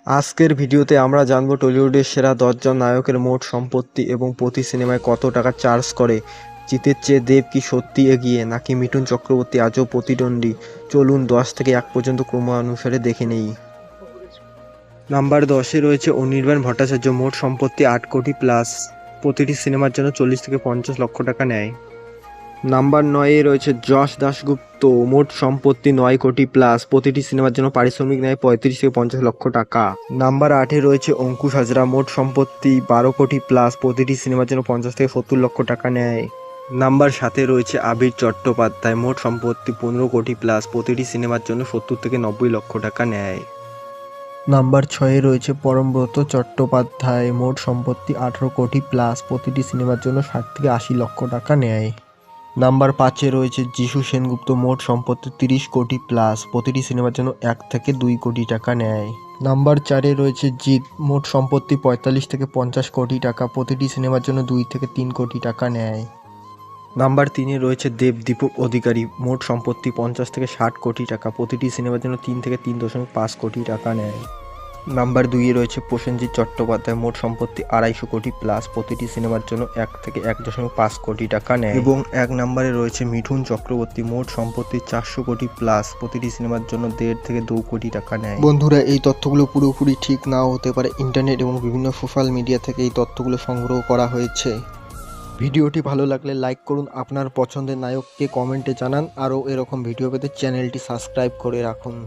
আজকের ভিডিওতে আমরা জানবো টলিউডের সেরা 10 জন নায়কের মোট সম্পত্তি এবং প্রতি সিনেমায় কত টাকা চার্জ করে। জিতের চেয়ে দেব কি সত্যি এগিয়ে, নাকি মিঠুন চক্রবর্তী আজও প্রতিদ্বন্দ্বী? চলুন 10 থেকে 1 পর্যন্ত ক্রমানুসারে দেখে নেই। নাম্বার 10-এ রয়েছে অনির্বাণ ভট্টাচার্য, মোট সম্পত্তি 8 কোটি প্লাস, প্রতিটি সিনেমার জন্য 40 থেকে 50 লক্ষ টাকা নেয়। নাম্বার 9-এ রয়েছে যশ দাশগুপ্ত, মোট সম্পত্তি 9 কোটি প্লাস, প্রতিটি সিনেমার জন্য পারিশ্রমিক নেয় 35 থেকে 50 লক্ষ টাকা। নাম্বার 8-এ রয়েছে অঙ্কুশ হাজরা, মোট সম্পত্তি 12 কোটি প্লাস, প্রতিটি সিনেমার জন্য 50 থেকে 70 লক্ষ টাকা নেয়। নাম্বার 7-এ রয়েছে আবির চট্টোপাধ্যায়, মোট সম্পত্তি 15 কোটি প্লাস, প্রতিটি সিনেমার জন্য 70 থেকে 90 লক্ষ টাকা নেয়। নাম্বার 6-এ রয়েছে পরমব্রত চট্টোপাধ্যায়, মোট সম্পত্তি 18 কোটি প্লাস, প্রতিটি সিনেমার জন্য 60 থেকে 80 লক্ষ টাকা নেয়। নাম্বার 5-এ রয়েছে যিশু সেনগুপ্ত, মোট সম্পত্তি 30 কোটি প্লাস, প্রতিটি সিনেমার জন্য 1 থেকে 2 কোটি টাকা নেয়। নাম্বার 4-এ রয়েছে জিৎ, মোট সম্পত্তি 45 থেকে 50 কোটি টাকা, প্রতিটি সিনেমার জন্য 2 থেকে 3 কোটি টাকা নেয়। নাম্বার 3-এ রয়েছে দেব দীপক অধিকারী, মোট সম্পত্তি 50 থেকে 60 কোটি টাকা, প্রতিটি সিনেমার জন্য 3 থেকে 3.5 কোটি টাকা নেয়। নাম্বার 2-এ রয়েছে প্রসেনজিৎ চট্টোপাধ্যায়, মোট সম্পত্তি 250 কোটি প্লাস, প্রতিটি সিনেমার জন্য 1 থেকে 1.5 কোটি টাকা নেয়। এবং 1 নম্বরে রয়েছে মিঠুন চক্রবর্তী, মোট সম্পত্তি 400 কোটি প্লাস, প্রতিটি সিনেমার জন্য 1.5 থেকে 2 কোটি টাকা নেয়। বন্ধুরা, এই তথ্যগুলো পুরোপুরি ঠিক নাও হতে পারে। ইন্টারনেট এবং বিভিন্ন সোশ্যাল মিডিয়া থেকে এই তথ্যগুলো সংগ্রহ করা হয়েছে। ভিডিওটি ভালো লাগলে লাইক করুন, আপনার পছন্দের নায়ককে কমেন্টে জানান। আরও এরকম ভিডিও পেতে চ্যানেলটি সাবস্ক্রাইব করে রাখুন।